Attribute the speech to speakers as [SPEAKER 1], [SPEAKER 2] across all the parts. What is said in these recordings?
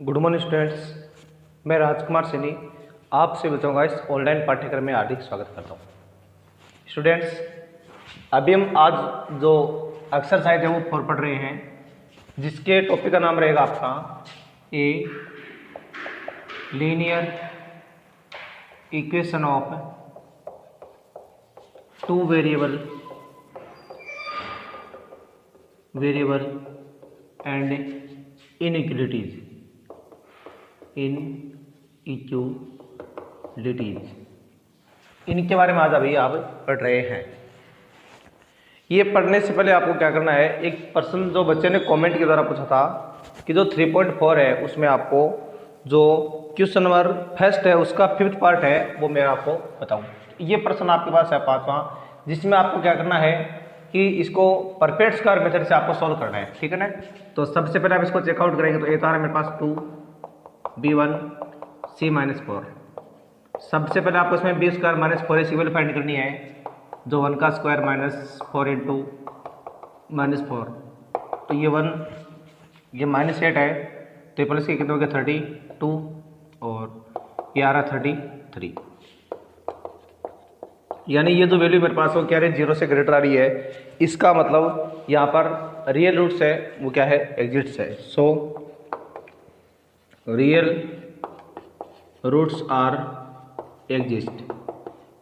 [SPEAKER 1] Good morning students, मैं राजकुमार सैनी आपसे बताऊंगा इस ऑनलाइन पाठ्यक्रम में हार्दिक स्वागत करता हूं। स्टूडेंट्स, अभी हम आज जो एक्सरसाइज है वो 4 पढ़ रहे हैं, जिसके टॉपिक का नाम रहेगा आपका a linear equation of two variable and inequalities इनके बारे में आज अभी आप पढ़ रहे हैं। ये पढ़ने से पहले आपको क्या करना है, एक प्रश्न जो बच्चे ने कमेंट के द्वारा पूछा था कि जो 3.4 है उसमें आपको जो क्वेश्चन नंबर फर्स्ट है उसका 5th पार्ट है वो मैं आपको बताऊं। ये प्रश्न आपके पास है 5वां, जिसमें आपको क्या करना है कि इसको परफेक्ट स्क्वायर मेथड से आपको सॉल्व करना है, ठीक है ना। तो सबसे पहले आप इसको चेकआउट करेंगे तो ये तो आ रहा है मेरे पास 2b1 c-4। सबसे पहले आपको इसमें b स्क्वायर माइनस 4 की वैल्यू फाइंड करनी है, जो 1 का स्क्वायर -4 इंटू -4, तो ये 1 ये -8 है, तो ये प्लस के कितने हो गया 32 और ये आ रहा 33, यानी ये जो वैल्यू मेरे पास वो क्या रही 0 से ग्रेटर आ रही है। इसका मतलब यहाँ पर रियल रूट्स है वो क्या है एग्जिट्स है। So real roots are exist,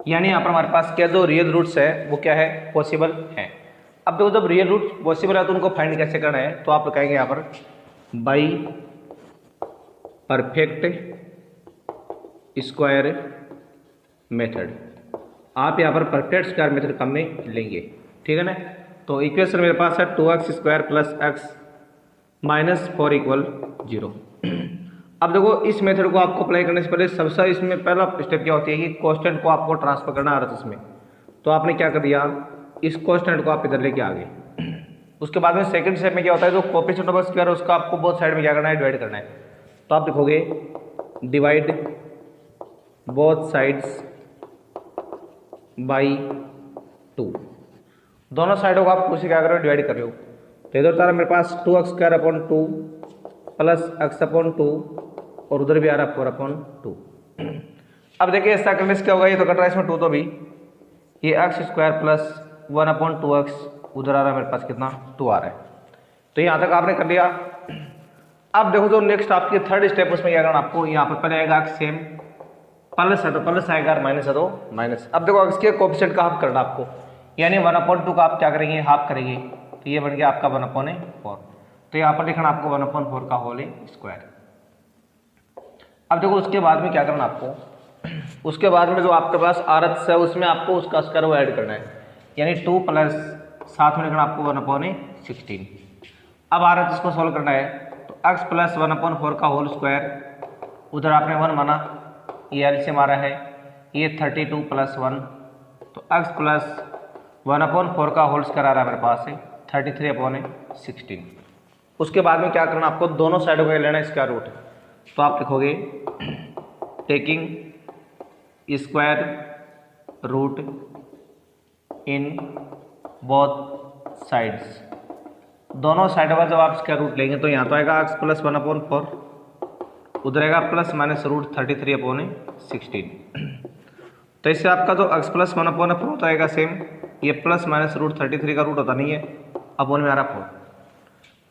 [SPEAKER 1] यानी यहाँ पर हमारे पास क्या जो रियल रूट्स है वो क्या है पॉसिबल है। अब देखो जब रियल रूट पॉसिबल है तो उनको फाइंड कैसे करना है, तो आप कहेंगे यहाँ पर बाई परफेक्ट स्क्वायर मेथड। आप यहाँ पर परफेक्ट स्क्वायर मेथड काम में लेंगे, ठीक है ना। तो इक्वेशन मेरे पास है 2x square plus x minus 4 equal 0। अब देखो इस मेथड को आपको अप्लाई करने से पहले सबसे इसमें पहला स्टेप क्या होती है कि कांस्टेंट को आपको ट्रांसफर करना आ रहा था इसमें, तो आपने क्या कर दिया इस कांस्टेंट को आप इधर लेके आ गए। उसके बाद में सेकंड स्टेप में क्या होता है जो कोएफिशिएंट ऑफ स्क्वायर है उसका आपको बोथ साइड में क्या करना है डिवाइड करना है। तो आप लिखोगे डिवाइड बोथ साइड्स बाई 2। दोनों साइडों को आप उसे क्या कर रहे हो डिवाइड कर रहे हो। तो इधर तारा मेरे पास 2x square upon 2 plus x upon 2 और उधर भी आ रहा 4/2। अब देखिए ऐसा करने से क्या होगा, ये तो कट रहा है इसमें 2, तो भी ये x स्क्वायर प्लस 1/2x उधर आ रहा है मेरे पास कितना 2 आ रहा है। तो यहाँ तक आपने कर लिया। अब देखो जो नेक्स्ट आपकी थर्ड स्टेप उसमें क्या करना आपको, यहाँ पर पहले आएगा सेम प्लस है तो प्लस आएगा और माइनस है तो माइनस। अब देखो इसके कोएफिशिएंट का हाफ करना आपको, यानी 1/2 का आप क्या करेंगे हाफ करेंगे, तो ये बन गया आपका 1/4। तो यहाँ पर लिखना आपको 1/4 का होल स्क्वायर। अब देखो उसके बाद में क्या करना आपको, उसके बाद में जो आपके पास आरएच है उसमें आपको उसका स्क्वायर वो ऐड करना है, यानी 2 प्लस साथ में लिखना आपको 1/16। अब आरएच इसको सोल्व करना है तो x प्लस 1/4 का होल स्क्वायर, उधर आपने 1 माना, ये एलसीएम आ रहा है, ये 32 प्लस 1, तो x प्लस 1/4 का होल स्क्वायर आ रहा है मेरे पास है 33/16। उसके बाद में क्या करना आपको दोनों साइडों का लेना है स्क्वायर रूट। तो आप लिखोगे taking square root in both sides. दोनों साइडों का जब आप स्क्वायर रूट लेंगे तो यहाँ तो आएगा x प्लस 1/4, उधर आएगा प्लस माइनस रूट 33/16। तो इससे आपका जो x प्लस 1/4 होता आएगा सेम, ये प्लस माइनस रूट 33 का रूट होता नहीं है, अपोन में आ रहा 4।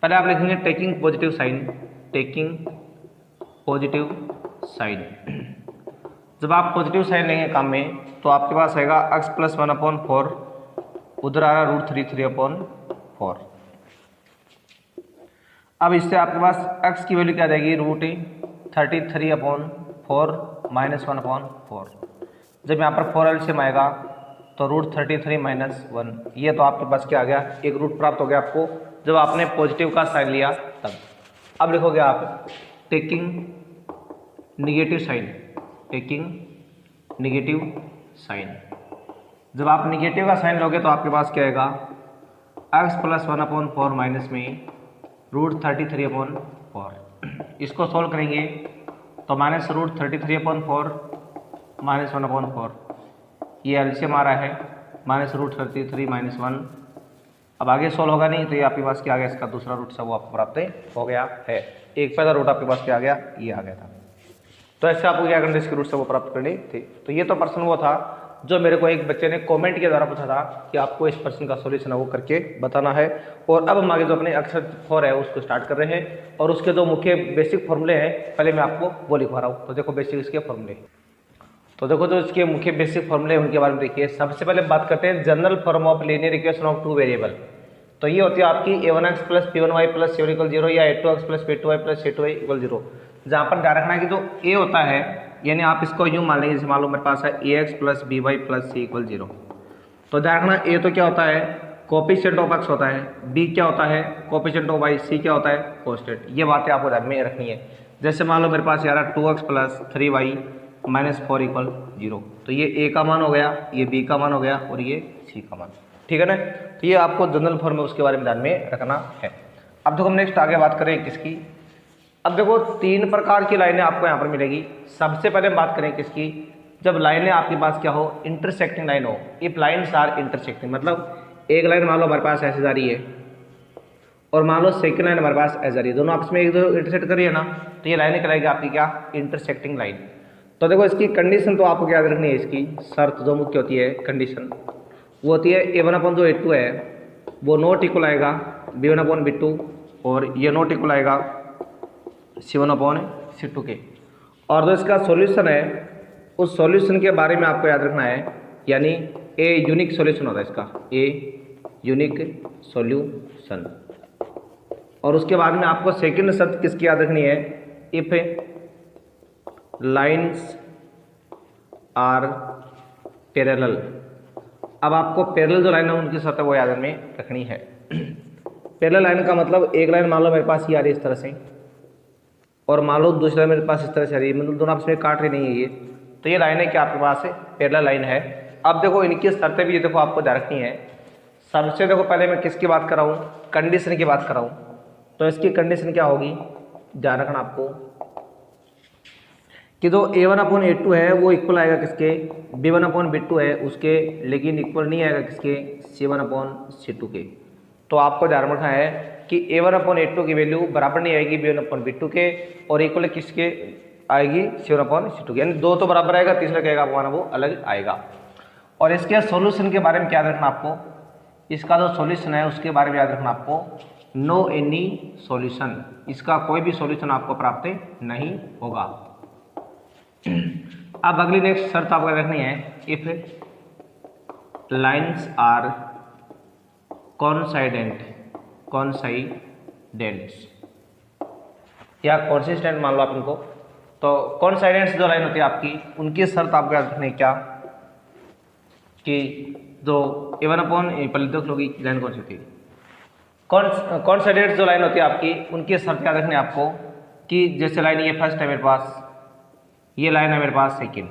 [SPEAKER 1] पहले आप लिखेंगे taking positive sign, taking positive sign. जब आप पॉजिटिव साइन लेंगे काम में तो आपके पास आएगा x प्लस 1/4, उधर आ रहा रूट 33/4। अब इससे आपके पास x की वैल्यू क्या आ जाएगी रूट 33/4 माइनस 1/4। जब यहाँ पर 4 एलसीएम आएगा तो रूट 33 माइनस 1, ये तो आपके पास क्या आ गया एक रूट प्राप्त हो गया आपको जब आपने पॉजिटिव का साइन लिया तब। अब लिखोगे आप taking negative sign, taking negative sign. जब आप निगेटिव का साइन लोगे तो आपके पास क्या आएगा x प्लस 1/4 माइनस में रूट 33/4। इसको सोल्व करेंगे तो माइनस रूट 33/4 माइनस 1/4, ये एलसीएम आ रहा है माइनस रूट 33 माइनस 1, अब आगे सोल्व होगा नहीं, तो ये आपके पास क्या आ गया, इसका दूसरा रूट सब वो आपको प्राप्त हो गया है। एक पहला रूट आपके पास क्या आ गया, ये आ गया था। तो ऐसे आपको क्या करना है, इसके रूट से वो प्राप्त करनी थी। तो ये तो प्रश्न वो था जो मेरे को एक बच्चे ने कमेंट के द्वारा पूछा था कि आपको इस प्रश्न का सॉल्यूशन है वो करके बताना है। और अब हम आगे जो अपने अक्षर 4 है उसको स्टार्ट कर रहे हैं, और उसके जो मुख्य बेसिक फॉर्मूले हैं पहले मैं आपको वो लिखवा रहा हूँ। तो देखो बेसिक इसके फॉर्मूले, तो देखो जो इसके मुख्य बेसिक फॉर्मूले हैं उनके बारे में देखिए। सबसे पहले बात करते हैं general form of linear equation of two variable. तो ये होती है आपकी a1x plus p1y plus c1 equal 0 या a2x plus p2y plus c2y equal 0। जहाँ पर ध्यान रखना है कि जो a होता है, यानी आप इसको यूँ मान लेंगे, जैसे मान लो मेरे पास है ax plus by plus c equal 0। तो ध्यान रखना a तो क्या होता है, कोफिशिएंट ऑफ x होता है, b क्या होता है, कोफिशिएंट ऑफ y, c क्या होता है, कांस्टेंट। ये बातें आपको ध्यान में रखनी है। जैसे मान लो मेरे पास यार 2x plus 3y minus 4 equal 0, तो ये a का मान हो गया, ये b का मान हो गया और ये c का मान, ठीक है ना। तो ये आपको जनरल फॉर्म में उसके बारे में ध्यान में रखना है। अब देखो हम नेक्स्ट आगे बात करें किसकी। अब देखो 3 प्रकार की लाइनें आपको यहाँ पर मिलेगी। सबसे पहले हम बात करें किसकी, जब लाइनें आपके पास क्या हो, इंटरसेक्टिंग लाइन हो। इफ लाइन्स आर इंटरसेक्टिंग, मतलब एक लाइन मान लो हमारे पास ऐसे जा रही है और मान लो सेकंड लाइन हमारे पास ऐसे जा रही है, दोनों आपस में एक दो इंटरसेक्ट कर रही है ना, तो ये लाइनें कहलाएगी आपकी क्या, इंटरसेक्टिंग लाइन। तो देखो इसकी कंडीशन तो आपको याद रखनी है, इसकी शर्त जो मुख्य होती है कंडीशन वो होती है a1/a2 है वो नॉट इक्वल आएगा b1/b2, और ये नॉट इक्वल आएगा c1/c2 के। और जो इसका सॉल्यूशन है उस सॉल्यूशन के बारे में आपको याद रखना है, यानी ए यूनिक सॉल्यूशन होता है इसका, ए यूनिक सॉल्यूशन। और उसके बाद में आपको सेकंड शर्त किसकी याद रखनी है, इफ लाइन्स आर पैरेलल। अब आपको पैरेलल जो लाइन है उनकी शर्त है वो याद में रखनी है। पैरेलल लाइन का मतलब एक लाइन मान लो मेरे पास ये आ रही है इस तरह से, और मान लो दूसरी लाइन मेरे पास इस तरह से आ रही है, मतलब दोनों आपस में काट रही नहीं है ये, तो ये लाइन है कि आपके पास है पैरेलल लाइन है। अब देखो इनकी शर्तें भी ये देखो आपको ध्यान रखनी है। सबसे देखो पहले मैं किसकी बात कर रहा हूँ, कंडीशन की बात कर रहा हूँ। तो इसकी कंडीशन क्या होगी, ध्यान रखना आपको कि जो a1/a2 है वो इक्वल आएगा किसके, b1/b2 है उसके, लेकिन इक्वल नहीं आएगा किसके, c1/c2 के। तो आपको ध्यान रखना है कि a1/a2 की वैल्यू बराबर नहीं आएगी b1/b2 के, और इक्वल किसके आएगी, c1/c2 के। यानी दो तो बराबर आएगा, तीसरा क्या आएगा हमारा वो अलग आएगा। और इसके सॉल्यूशन के बारे में क्या याद रखना आपको, इसका जो सॉल्यूशन है उसके बारे में याद रखना आपको, नो एनी सॉल्यूशन, इसका कोई भी सॉल्यूशन आपको प्राप्त नहीं होगा। अब अगली नेक्स्ट शर्त आपको रखनी है, इफ लाइन्स आर कॉन्साइडेंट या कॉन्सिस्टेंट मान लो आप इनको। तो कॉन्साइडेंट्स जो लाइन होती है आपकी उनकी शर्त आपको याद रखनी है क्या, कि जो पहले देख लो कि लाइन कौन सी थी, कॉन्साइडेंट्स जो लाइन होती है आपकी उनकी शर्त याद रखनी है आपको, कि जैसे लाइन ये फर्स्ट है मेरे पास, ये लाइन है मेरे पास सेकंड,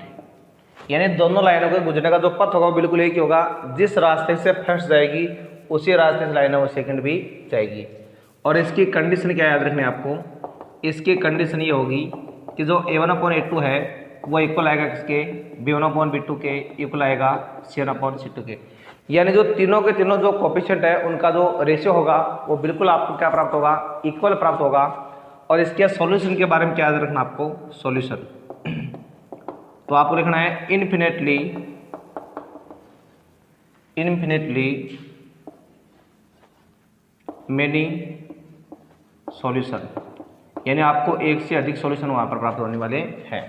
[SPEAKER 1] यानी दोनों लाइनों को गुजरने का जो पथ होगा वो बिल्कुल एक ही होगा। जिस रास्ते से फर्स्ट जाएगी उसी रास्ते से लाइन है वो सेकंड भी जाएगी। और इसकी कंडीशन क्या याद रखनी है आपको, इसकी कंडीशन ये होगी कि जो a1/a2 है वो इक्वल आएगा किसके, b1/b2 के, इक्वल आएगा c1/c2 के। यानी जो तीनों के तीनों जो कोफिशिएंट है उनका जो रेशियो होगा वो बिल्कुल आपको क्या प्राप्त होगा, इक्वल प्राप्त होगा। और इसके सॉल्यूशन के बारे में क्या याद रखना आपको, सॉल्यूशन तो आपको लिखना है इन्फिनेटली मेनी सॉल्यूशन, यानी आपको एक से अधिक सॉल्यूशन वहां पर प्राप्त होने वाले हैं।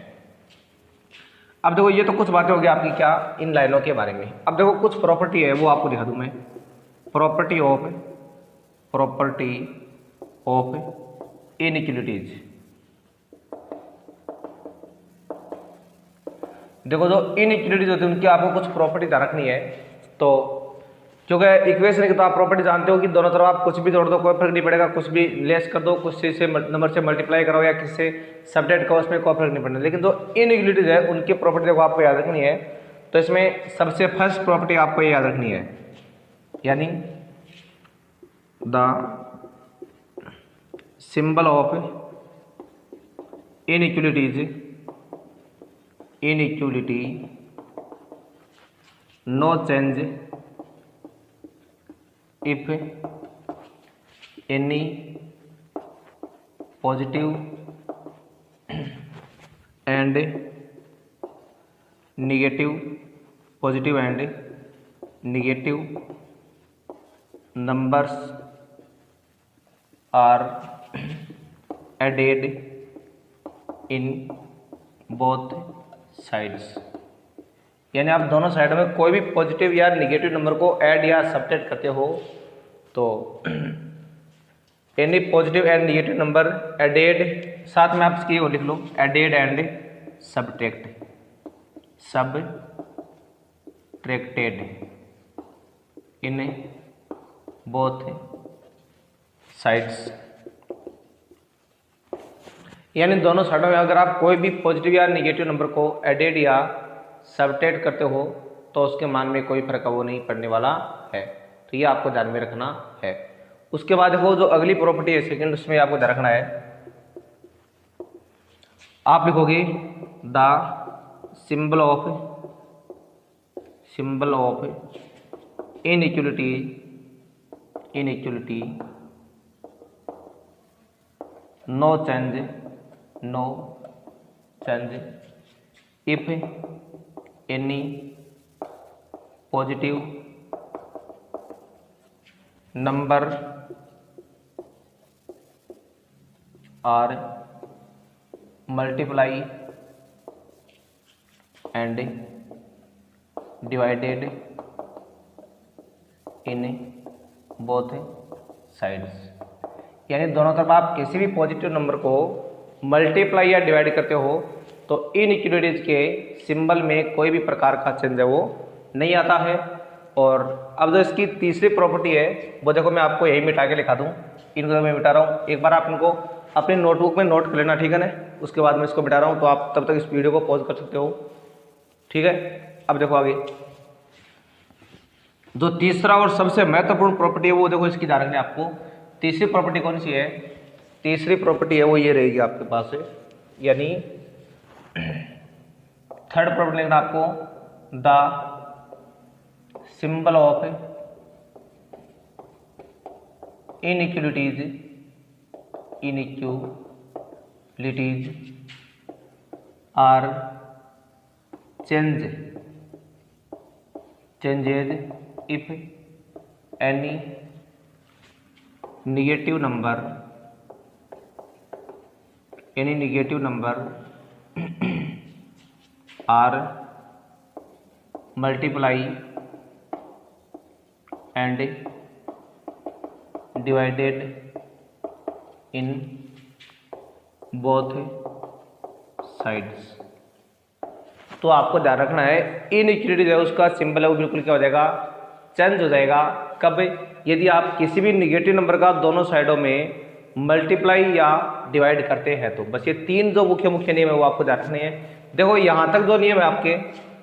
[SPEAKER 1] अब देखो ये तो कुछ बातें हो गई आपकी क्या, इन लाइनों के बारे में। अब देखो कुछ प्रॉपर्टी है वो आपको दिखा दूं मैं, प्रॉपर्टी ऑफ इनइक्वालिटीज। देखो जो इनइक्वालिटीज होती है उनकी आपको कुछ प्रॉपर्टी ध्यान रखनी है। तो क्योंकि इक्वेशन की तो आप प्रॉपर्टी जानते हो कि दोनों तरफ आप कुछ भी जोड़ दो कोई फर्क नहीं पड़ेगा, कुछ भी लेस कर दो, कुछ से नंबर से मल्टीप्लाई करो या किससे सब्ट्रैक्ट करो, उसमें कोई फर्क नहीं पड़ना। लेकिन जो इनइक्वालिटीज है उनकी प्रॉपर्टी देखो आपको याद रखनी है। तो इसमें सबसे फर्स्ट प्रॉपर्टी आपको ये याद रखनी है, यानी the symbol of inequality no change if any positive and negative, positive and negative numbers are added in both sides, यानी आप दोनों साइड में कोई भी पॉजिटिव या निगेटिव नंबर को ऐड या सब्ट्रैक्ट करते हो तो any positive and negative number added, साथ में आप इसकी वो लिख लो added and subtracted in both sides, यानी दोनों साइडों में अगर आप कोई भी पॉजिटिव या नेगेटिव नंबर को एडेड या सब्ट्रैक्ट करते हो तो उसके मान में कोई फर्क वो नहीं पड़ने वाला है। तो ये आपको ध्यान में रखना है। उसके बाद देखो जो अगली प्रॉपर्टी है सेकंड, उसमें आपको ध्यान रखना है, आप लिखोगे the symbol of inequality no change if any positive number are multiply and divided in both sides, यानी दोनों तरफ आप किसी भी पॉजिटिव नंबर को मल्टीप्लाई या डिवाइड करते हो तो इनइक्वलिटीज के सिंबल में कोई भी प्रकार का चेंज है वो नहीं आता है। और अब जो इसकी तीसरी प्रॉपर्टी है वो देखो मैं आपको यही मिटा के लिखा दूँ, इनको मैं मिटा रहा हूँ, एक बार आप इनको अपनी नोटबुक में नोट कर लेना, ठीक है ना। उसके बाद मैं इसको मिटा रहा हूँ तो आप तब तक इस वीडियो को पॉज कर सकते हो, ठीक है। अब देखो आगे जो तीसरा और सबसे महत्वपूर्ण प्रॉपर्टी है वो देखो इसकी ध्यान रखनी है आपको। तीसरी प्रॉपर्टी कौन सी है? तीसरी प्रॉपर्टी है वो ये रहेगी आपके पास है, यानी थर्ड प्रॉपर्टी लिखना आपको the symbol of inequalities are changes if any negative number are multiply and divided in both sides. तो आपको ध्यान रखना है इनइक्वलिटी जो है उसका सिंबल है वो बिल्कुल क्या हो जाएगा, चेंज हो जाएगा। कब? यदि आप किसी भी निगेटिव नंबर का दोनों साइडों में मल्टीप्लाई या डिवाइड करते हैं तो। बस ये तीन जो मुख्य नियम है वो आपको ध्यान रखने हैं। देखो यहाँ तक जो नियम है आपके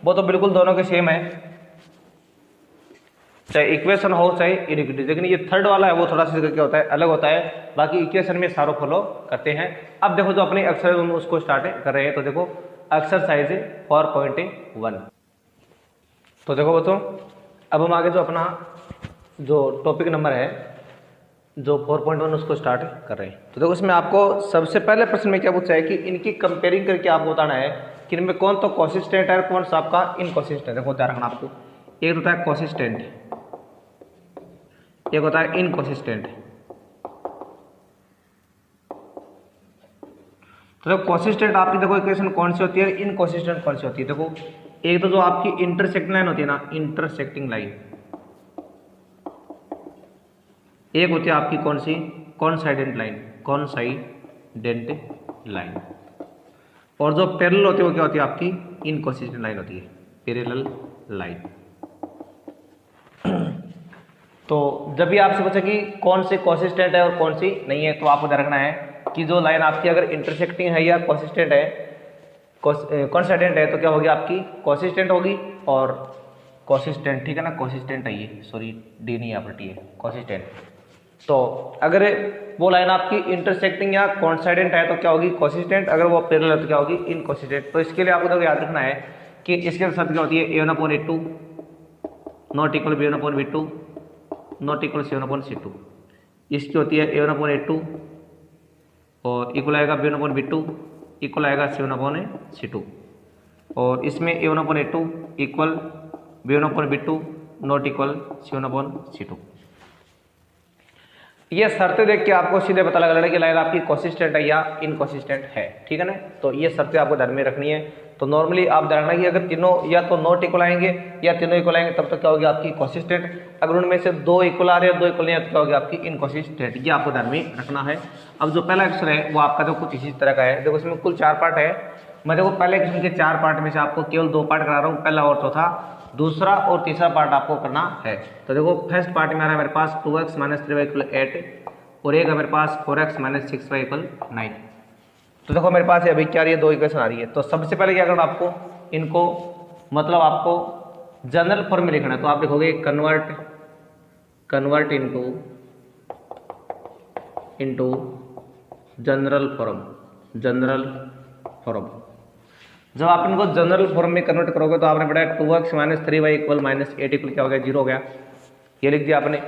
[SPEAKER 1] वो तो बिल्कुल दोनों के सेम है, चाहे इक्वेशन हो चाहे इनइक्वलिटी, लेकिन ये थर्ड वाला है वो थोड़ा सा क्या होता है, अलग होता है। बाकी इक्वेशन में सारों फॉलो करते हैं। अब देखो जो अपने अक्षर उसको स्टार्ट कर रहे हैं, तो देखो एक्सरसाइज 4.1। तो देखो बच्चों अब हम आगे जो अपना जो टॉपिक नंबर है जो 4.1 उसको स्टार्ट कर रहे हैं। तो देखो इसमें आपको सबसे पहले प्रश्न में क्या पूछा है कि इनकी कंपेयरिंग करके आपको बताना है कि इनमें कौन तो कंसिस्टेंट है और कौन सा आपका इनकंसिस्टेंट है। देखो ध्यान रखना आपको, एक होता है कंसिस्टेंट, एक होता है इनकंसिस्टेंट। तो देखो कंसिस्टेंट आपकी देखो इक्वेशन कौन सी होती है, इनकंसिस्टेंट कौन सी होती है। देखो एक तो जो आपकी इंटरसेक्टिंग लाइन होती है ना, इंटरसेक्टिंग लाइन, एक होती है आपकी कौन सी, कॉन्साइडेंट लाइन, और जो पैरेलल होती है वो क्या होती है आपकी, इनकंसिस्टेंट लाइन होती है, पैरेलल लाइन। तो जब भी आपसे पूछे कि कौन सी कंसिस्टेंट है और कौन सी नहीं है, तो आपको ध्यान रखना है कि जो लाइन आपकी अगर इंटरसेक्टिंग है या कंसिस्टेंट है, कॉन्साइडेंट है, तो क्या होगी आपकी कंसिस्टेंट होगी और कंसिस्टेंट, ठीक है ना, कंसिस्टेंट है ये, सॉरी डी नहीं यहाँ पर टी है, कंसिस्टेंट। तो अगर वो लाइन आपकी इंटरसेक्टिंग या कॉन्साइडेंट है तो क्या होगी, कंसिस्टेंट, अगर वो पैरेलल है तो क्या होगी, इनकंसिस्टेंट। तो इसके लिए आपको तो याद रखना है कि इसके साथ क्या होती है, a1/a2 not equal b1/b2 not equal C1/C2। इसकी होती है A1/A2 और इक्वल आएगा B1/B2 इक्वल आएगा C1/C2। और इसमें A1/A2 equal B1/B2 not equal C1/C2। ये शर्तें देख के आपको सीधे पता लग रहा है कि लाइन आपकी कंसिस्टेंट है या इनकंसिस्टेंट है, ठीक है ना। तो ये शर्तें आपको ध्यान में रखनी है। तो नॉर्मली आप ध्यान रखना कि अगर तीनों या तो नॉट इक्वल आएंगे या तीनों इक्वल आएंगे तब तक क्या होगी आपकी कंसिस्टेंट। अगर उनमें से दो इक्वल आ रहे हैं दो इक्वल नहीं है तो क्या होगी आपकी इनकंसिस्टेंट। ये आपको ध्यान में रखना है। अब जो पहला क्वेश्चन है वो आपका देखो कुछ इसी तरह का है। देखो इसमें कुल 4 पार्ट है। मैं देखो पहले क्वेश्चन के 4 पार्ट में से आपको केवल 2 पार्ट करा रहा हूँ, पहला और चौथा। दूसरा और तीसरा पार्ट आपको करना है। तो देखो फर्स्ट पार्ट में आ रहा है मेरे पास 2x - 3y = 8 और एक है मेरे पास 4x - 6y = 9। तो देखो मेरे पास अभी क्या आ रही है, 2 इक्वेशन आ रही है। तो सबसे पहले क्या करना आपको, इनको मतलब आपको जनरल फॉर्म में लिखना है। तो आप लिखोगे कन्वर्ट इनटू जनरल फॉर्म। जब आप इनको जनरल फॉर्म में कन्वर्ट करोगे तो आपने पढ़ा 2x - 3y = -8 इक्वल क्या हो गया 0 हो गया, ये लिख दिया आपने।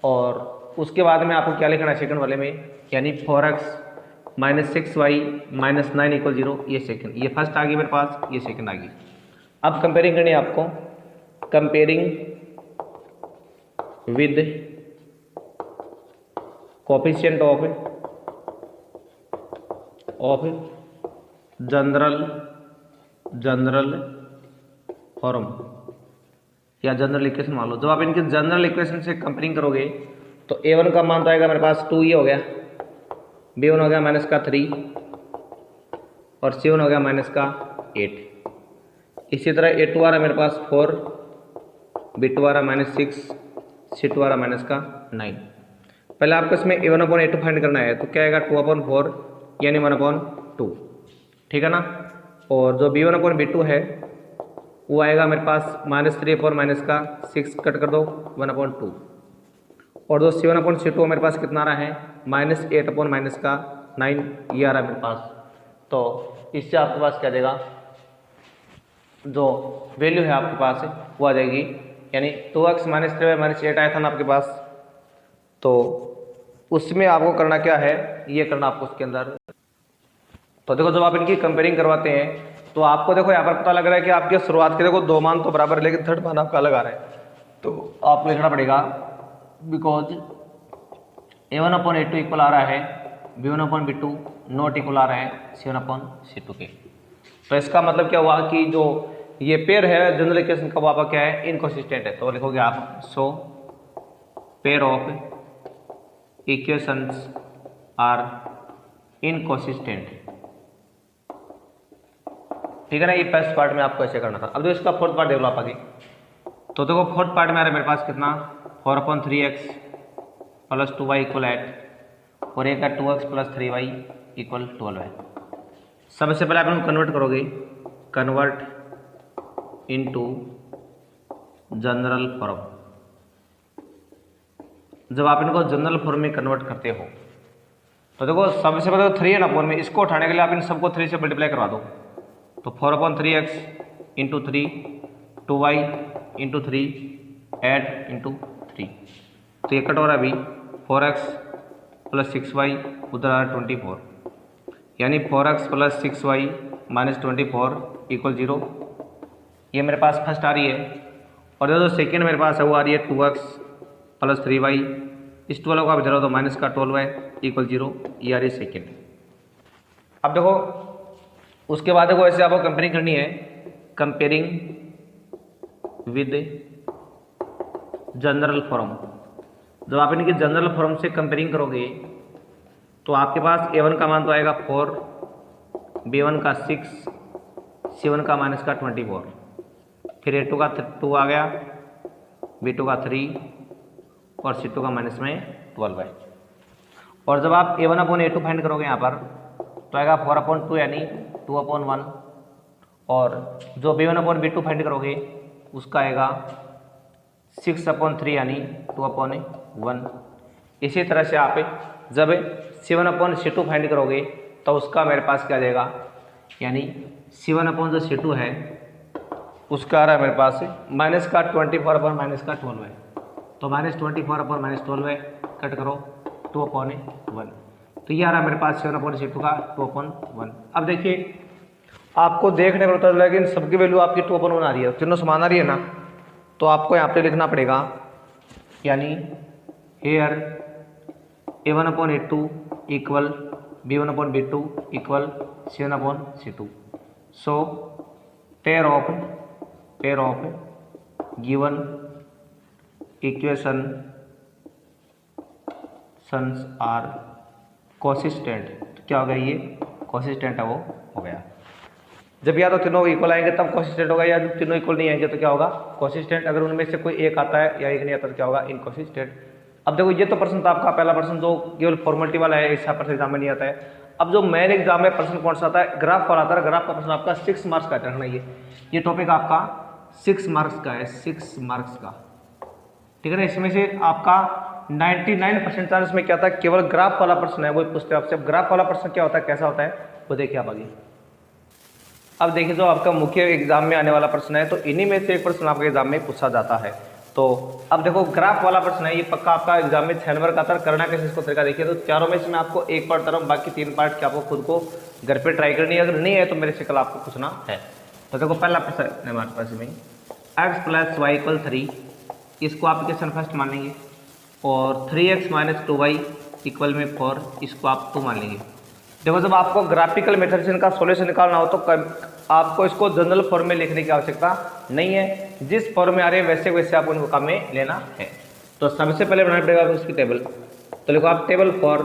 [SPEAKER 1] और उसके बाद में आपको क्या लिखना है सेकंड वाले में, यानी 4x - 6y - 9 = 0। ये सेकंड, ये फर्स्ट आ गई मेरे पास, ये सेकंड आ गई। अब कंपेयरिंग करनी है आपको, comparing with coefficient of general form या जनरल इक्वेशन मान लो। जब आप इनके जनरल इक्वेशन से कंपेयरिंग करोगे तो a1 का मान तो आएगा मेरे पास 2 ये हो गया, b1 हो गया -3 और c1 हो गया -8। इसी तरह a2 आ रहा है मेरे पास 4, b2 आ रहा है -6, c2 आ रहा है -9। पहले आपको इसमें a1/A2 फाइंड करना है। तो क्या आएगा 2/4 यानी 1/2, ठीक है ना। और जो b1/B2 है वो आएगा मेरे पास -3/- 6 कट कर दो 1/2। और जो c1/C2 मेरे पास कितना आ रहा है -8/- 9 ये आ रहा है मेरे पास। तो इससे आपके पास क्या देगा, जो वैल्यू है आपके पास वो आ जाएगी, यानी 2x - 3y - 8 आया था ना आपके पास। तो उसमें आपको करना क्या है, ये करना आपको उसके अंदर। तो देखो जब आप इनकी कंपेयरिंग करवाते हैं तो आपको देखो यहाँ पर पता लग रहा है कि आपके शुरुआत के देखो 2 मान तो बराबर है लेकिन थर्ड मान आपका अलग आ रहा है। तो आपको लिखना पड़ेगा बिकॉज a1/A2 इक्वल आ रहा है b1/B2 नॉट इक्वल आ रहा है c1/C2 के। तो इसका मतलब क्या हुआ कि जो ये पेयर है जनरल इक्वेशन का वो आपका क्या है, इनकंसिस्टेंट है। तो लिखोगे आप so pair of equations are inconsistent, ठीक है ना। ये फर्स्ट पार्ट में आपको ऐसे करना था। अब जो इसका फोर्थ पार्ट देख लो आप आगे। तो देखो फोर्थ पार्ट में आ रहा है मेरे पास कितना 4/3x + 2y = 8 और एक है 2x + 3y = 12 है। सबसे पहले आप इनको कन्वर्ट करोगे, कन्वर्ट इनटू जनरल फॉर्म। जब आप इनको जनरल फॉर्म में कन्वर्ट करते हो तो देखो सबसे पहले तो 3 है ना फॉर्म में, इसको उठाने के लिए आप इन सबको 3 से मल्टीप्लाई करवा दो। तो 4/3x × 3 2y × 3 8 × 3। तो ये कट हो रहा है अभी 4x + 6y उधर आ रहा है 24, यानी 4x + 6y - 24 = 0। ये मेरे पास फर्स्ट आ रही है। और जो सेकेंड मेरे पास है वो आ रही है 2x + 3y, इस 12 को आप इधर हो तो -12 है = 0। ये आ रही है सेकेंड। अब देखो उसके बाद देखो ऐसे आपको कंपेयरिंग करनी है, कंपेयरिंग विद जनरल फॉर्म। जब आप इनकी जनरल फॉर्म से कंपेयरिंग करोगे तो आपके पास a1 का मान तो आएगा 4, b1 का 6, c1 का -24, फिर a2 का 2 आ गया, b2 का 3 और c2 का -12 है। और जब आप a1/A2 फाइंड करोगे यहाँ पर तो आएगा 4/2 यानी 2/1। और जो b1/B2 फाइंड करोगे उसका आएगा 6/3 यानी 2/1। इसी तरह से आप जब c1/C2 फाइंड करोगे तो उसका मेरे पास क्या जाएगा, यानी c1/C2 है उसका आ रहा है मेरे पास -24/- 12 है। तो -24/-12 है, कट करो 2/1। तो ये आ रहा है मेरे पास 7/(C2) का 2/1। अब देखिए आपको देखने में पता चला कि इन सबकी वैल्यू आपकी 2/1 आ रही है, तीनों समान आ रही है ना, तो आपको यहाँ पे लिखना पड़ेगा, यानी here A1/A2 equal B1/B2 equal 7/C2। So pair of given equations are consistent. तो क्या हो गया, ये कोसिस्टेंट है, वो हो गया। जब या तो तीनों इक्वल आएंगे तब कोसिस्टेंट होगा, या जब तीनों इक्वल नहीं आएंगे तो क्या होगा, कोसिस्टेंट। अगर उनमें से कोई एक आता है या एक नहीं आता तो क्या होगा, इनकोसिस्टेंट। अब देखो ये तो प्रश्न था आपका पहला प्रश्न जो केवल फॉर्मेलिटी वाला है, इस पर एग्जाम में नहीं आता है। अब जो मेन एग्जाम में प्रश्न कौन सा आता है, ग्राफ वाला आता है। ग्राफ का प्रश्न आपका 6 मार्क्स का रखना, ये टॉपिक आपका 6 मार्क्स का है, 6 मार्क्स का, ठीक है ना। इसमें से आपका 99% चांस में क्या था, केवल ग्राफ वाला प्रश्न है वो पूछते हैं आपसे। अब ग्राफ वाला प्रश्न क्या होता है, कैसा होता है, वो देखिए आप आगे। अब देखिए जो आपका मुख्य एग्जाम में आने वाला प्रश्न है, तो इन्हीं में से एक प्रश्न आपके एग्जाम में पूछा जाता है। तो अब देखो ग्राफ वाला प्रश्न है, ये पक्का आपका एग्जाम में 6 नंबर का था। करना कैसे इसको तरीका देखिए, तो चारों में से मैं आपको एक पार्ट कर, बाकी 3 पार्ट क्या आपको खुद को घर पे ट्राई करनी है। अगर नहीं है तो मेरे से कल आपको पूछना है। तो देखो पहला प्रश्न है हमारे पास में x + y = 3, इसको आप इक्वेशन फर्स्ट मान लेंगे, और 3x - 2y = 4, इसको आप 2 मान लेंगे। देखो जब आपको ग्राफिकल मेथड से इनका सॉल्यूशन निकालना हो तो आपको इसको जनरल फॉर्म में लिखने की आवश्यकता नहीं है, जिस फॉर्म में आ रहे हैं वैसे वैसे आपको उनको काम में लेना है। तो सबसे पहले बनाना पड़ेगा उसकी टेबल। तो देखो आप टेबल फॉर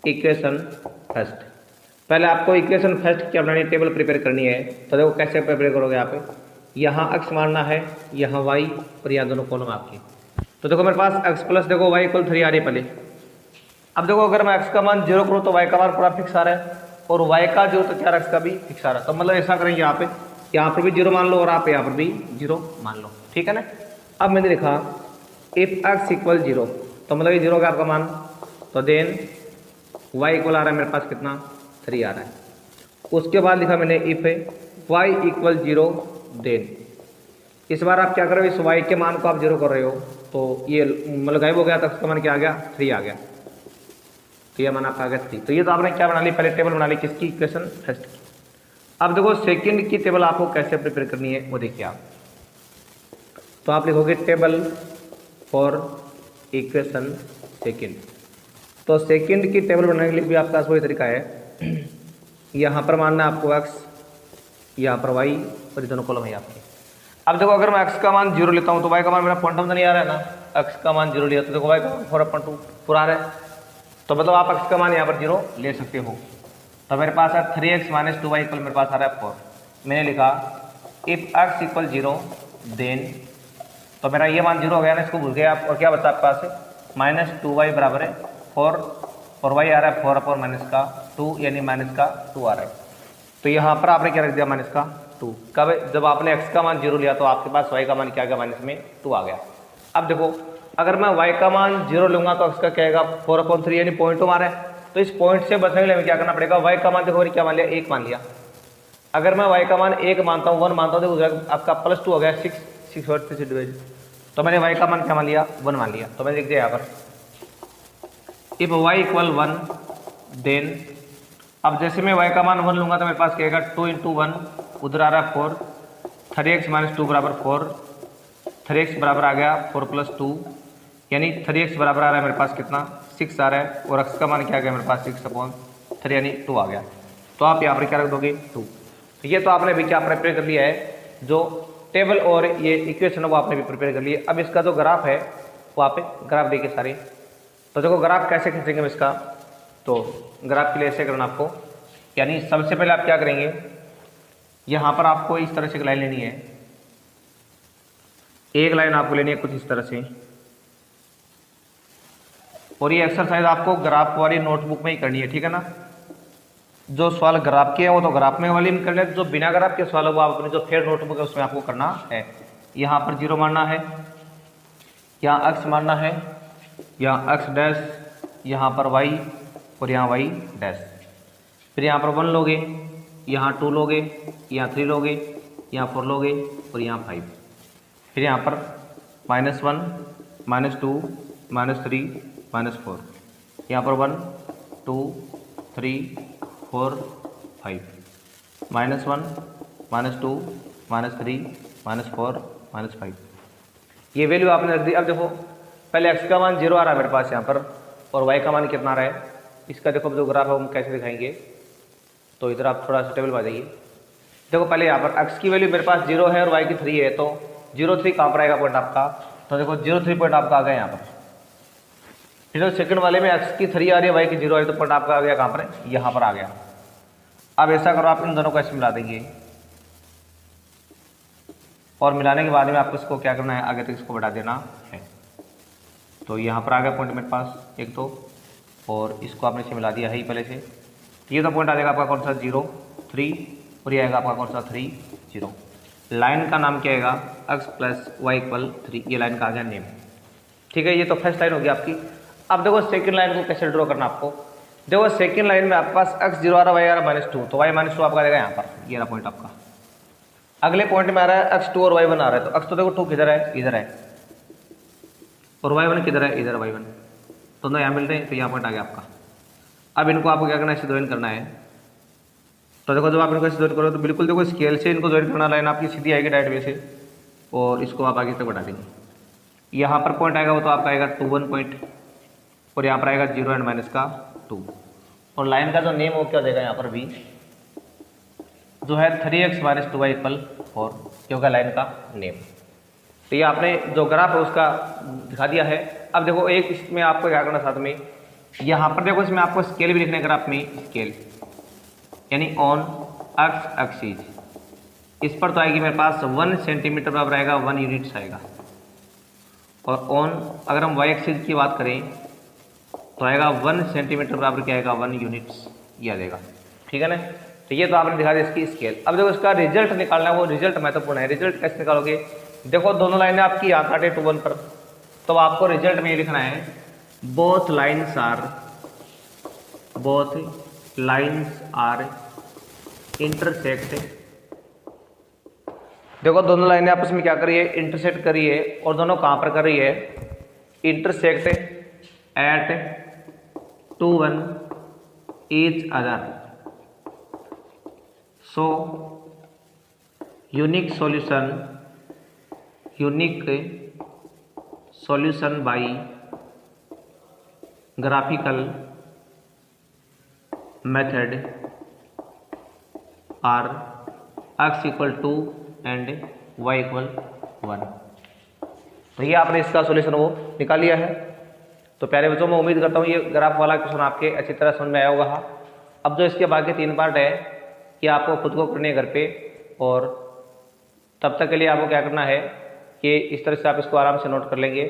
[SPEAKER 1] इक्वेशन फर्स्ट, पहले आपको इक्वेशन फर्स्ट क्या बनानी है, टेबल प्रिपेयर करनी है। तो देखो कैसे प्रिपेयर करोगे, यहाँ पे यहाँ x मारना है, यहाँ y, और यहाँ दोनों कॉलम आपके। तो देखो मेरे पास x + देखो y = 3 आ रही है पहले। अब देखो अगर मैं x का मान 0 करूँ तो y का मान पूरा फिक्स आ रहा है, और y का 0 तो क्या x का भी फिक्स आ रहा है। तो मतलब ऐसा करेंगे यहाँ पर भी 0 मान लो, और आप यहाँ पर भी 0 मान लो, ठीक है ना। अब मैंने लिखा इफ x = 0, तो मतलब ये 0 का आपका मान, तो देन y इक्वल आ रहा है मेरे पास कितना, 3 आ रहा है। उसके बाद लिखा मैंने इफ y = 0, देन इस बार आप क्या कर रहे हो, इस y के मान को आप 0 कर रहे हो, तो ये मतलब गायब हो गया, तो उसका मान क्या आ गया, 3 आ गया। तो ये मान आपका आ गया 3। तो ये तो आपने क्या बना ली, पहले टेबल बना ली किसकी, इक्वेशन फर्स्ट की। अब देखो सेकंड की टेबल आपको कैसे प्रिपेयर करनी है वो देखिए आप। तो आप लिखोगे टेबल फॉर इक्वेशन सेकंड। तो सेकंड की टेबल बनाने के लिए भी आपका वही तरीका है। यहाँ पर मानना है आपको x, यहाँ पर y, और ये दोनों कॉलम है आपके। अब देखो अगर मैं x का मान 0 लेता हूँ तो y का मान मेरा क्वांटम तो नहीं आ रहा है ना, x का मान 0 लिया तो देखो y का मान 4/2 पूरा आ रहा है। तो मतलब आप x का मान यहाँ पर 0 ले सकते हो। तो मेरे पास है 3x - 2y = मेरे पास आ रहा है 4। मैंने लिखा इफ x = 0, देन, तो मेरा ये मान 0 हो गया ना, इसको भूल गए आप, और क्या बचा आपके पास, -2y = 4, और y आ रहा है 4/-2, यानी -2 आ रहा है। तो यहाँ पर आपने क्या रख दिया, -2। कब, जब आपने x का मान 0 लिया तो आपके पास y का मान क्या आ गया, -2 आ गया। अब देखो अगर मैं y का मान 0 लूँगा तो x का क्या आएगा, 4/3, यानी पॉइंट मारा है। तो इस पॉइंट से बचने के लिए हमें क्या करना पड़ेगा, y का मान देखो क्या मान लिया, 1 मान लिया। अगर मैं y का मान 1 मानता हूँ, 1 मानता हूँ, देखो आपका +2 हो गया, 6 और 3 से डिवाइड। तो मैंने y का मान क्या मान लिया, 1 मान लिया। तो मैंने लिख दिया यहाँ पर इफ y = 1, देन अब जैसे मैं y का मान 1 लूँगा तो मेरे पास क्या आएगा, 2 × 1, उधर आ रहा है 4, 3x - 2 = 4, 3x बराबर आ गया 4 + 2, यानी 3x बराबर आ रहा है मेरे पास कितना, 6 आ रहा है, और x का मान क्या आ गया मेरे पास 6/3, यानी 2 आ गया। तो आप यहाँ पर क्या रख दोगे, 2। तो ये तो आपने भी क्या प्रिपेयर कर लिया है, जो टेबल और ये इक्वेशन है वो आपने भी प्रिपेयर कर लिया। अब इसका जो ग्राफ है वो आप ग्राफ देखिए सारे। तो देखो ग्राफ कैसे खींचेंगे हम इसका, तो ग्राफ के लिए ऐसे करना आपको, यानी सबसे पहले आप क्या करेंगे, यहाँ पर आपको इस तरह से एक लाइन लेनी है, एक लाइन आपको लेनी है कुछ इस तरह से, और ये एक्सरसाइज आपको ग्राफ वाली नोटबुक में ही करनी है, ठीक है ना। जो सवाल ग्राफ के हैं वो तो ग्राफ में वाली में कर ले, जो बिना ग्राफ के सवाल है वो आप अपनी जो फेयर नोटबुक है उसमें आपको करना है। यहाँ पर 0 मारना है, यहाँ x मारना है, यहाँ x', यहाँ पर y, और यहाँ y'। फिर यहाँ पर 1 लोगे, यहाँ 2 लोगे, यहाँ 3 लोगे, यहाँ 4 लोगे, और यहाँ 5। फिर यहाँ पर -1, -2 -3 -4, यहाँ पर 1 2 3 4 5, -1 -2 -3 -4 -5, ये वैल्यू आपने रख दी। अब देखो पहले x का मान 0 आ रहा है मेरे पास यहाँ पर, और y का मान कितना आ रहा है, इसका देखो जो ग्राफ है हम कैसे दिखाएंगे। तो इधर आप थोड़ा सा टेबल में आ जाइए। देखो पहले यहाँ पर x की वैल्यू मेरे पास 0 है और y की 3 है, तो 0 3 कहाँ पर आएगा पॉइंट आपका, तो देखो 0 3 पॉइंट आपका आ गया यहाँ पर। फिर सेकंड वाले में x की 3 आ रही है, y की 0 आ रही है, तो पॉइंट आपका आ गया कहाँ पर, यहाँ पर आ गया। अब ऐसा करो, आप इन दोनों को ऐसे मिला देंगे, और मिलाने के बाद में आपको इसको क्या करना है, आगे तक इसको बढ़ा देना है। तो यहाँ पर आ गया पॉइंट मेरे पास एक तो, और इसको आपने इसे मिला दिया है ही पहले से। ये तो पॉइंट आ जाएगा आपका कौन सा 0 3, और ये आएगा आपका कौन सा 3 0। लाइन का नाम क्या आएगा, x + y = 3, ये लाइन का आ गया नेम। ठीक है, ये तो फर्स्ट लाइन होगी आपकी। अब देखो सेकंड लाइन को कैसे ड्रॉ करना आपको। देखो सेकंड लाइन में आपके पास x 0 आ रहा है, y आ रहा है -2, तो y -2 आपका आ जाएगा यहाँ पर, ये रहा पॉइंट आपका। अगले पॉइंट में आ रहा है x2 और y1 आ रहा है, तो x तो देखो 2 किधर है, इधर है, और y1 किधर है, इधर y1, दोनों यहाँ मिल रहे हैं, तो यहाँ पॉइंट आ गया आपका। अब इनको आपको क्या करना है, इसे ज्वाइन करना है। तो देखो जब आप इनको ऐसे ज्वाइन करो तो बिल्कुल देखो स्केल से इनको ज्वाइन करना, लाइन आपकी सीधी आएगी डायरेक्ट वे से, और इसको आप आगे तक बढ़ा देंगे। यहाँ पर पॉइंट आएगा वो तो आपका आएगा 2 1 पॉइंट, और यहाँ पर आएगा 0 एंड -2, और लाइन का जो नेम वो क्या हो जाएगा यहाँ पर भी, जो है 3x - 2y = 4, क्योंकि लाइन का नेम। तो ये आपने जो ग्राफ है उसका दिखा दिया है। अब देखो एक इसमें आपको क्या करना साथ में, यहाँ पर देखो इसमें आपको स्केल भी लिखने ग्राफ में, स्केल यानी ऑन x एक्सिस, इस पर तो आएगी मेरे पास 1 सेंटीमीटर बराबर आएगा 1 यूनिट्स आएगा, और ऑन अगर हम y एक्सिस की बात करें तो आएगा 1 सेंटीमीटर बराबर क्या आएगा 1 यूनिट्स, ये आ जाएगा। ठीक है ना, तो ये तो आपने दिखा दिया इसकी स्केल। अब देखो इसका रिजल्ट निकालना है, वो रिजल्ट महत्वपूर्ण है। रिजल्ट कैसे निकालोगे, देखो दोनों लाइनें आपकी यहाँ काटे 2 1 पर, तो आपको रिजल्ट में ये लिखना है बोथ लाइन्स आर इंटरसेक्ट। देखो दोनों लाइनें आपस में क्या करी है, इंटरसेक्ट करी है, और दोनों कहाँ पर कर रही है, intersect at 2 1 each other. So unique solution by graphical method are x = 2 and y = 1। तो ये आपने इसका सॉल्यूशन वो निकाल लिया है। तो प्यारे बच्चों, मैं उम्मीद करता हूँ ये ग्राफ वाला क्वेश्चन आपके अच्छी तरह समझ में आया होगा। अब जो इसके बाकी 3 पार्ट है कि आपको खुद को करने हैं घर पे, और तब तक के लिए आपको क्या करना है कि इस तरह से आप इसको आराम से नोट कर लेंगे।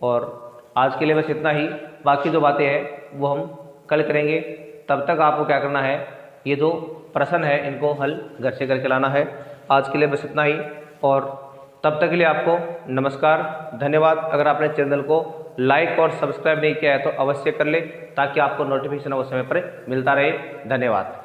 [SPEAKER 1] और आज के लिए बस इतना ही, बाकी जो बातें हैं वो हम कल करेंगे। तब तक आपको क्या करना है, ये जो प्रश्न है इनको हल घर से करके लाना है। आज के लिए बस इतना ही, और तब तक के लिए आपको नमस्कार, धन्यवाद। अगर आपने चैनल को लाइक और सब्सक्राइब नहीं किया है तो अवश्य कर ले, ताकि आपको नोटिफिकेशन उस समय पर मिलता रहे। धन्यवाद।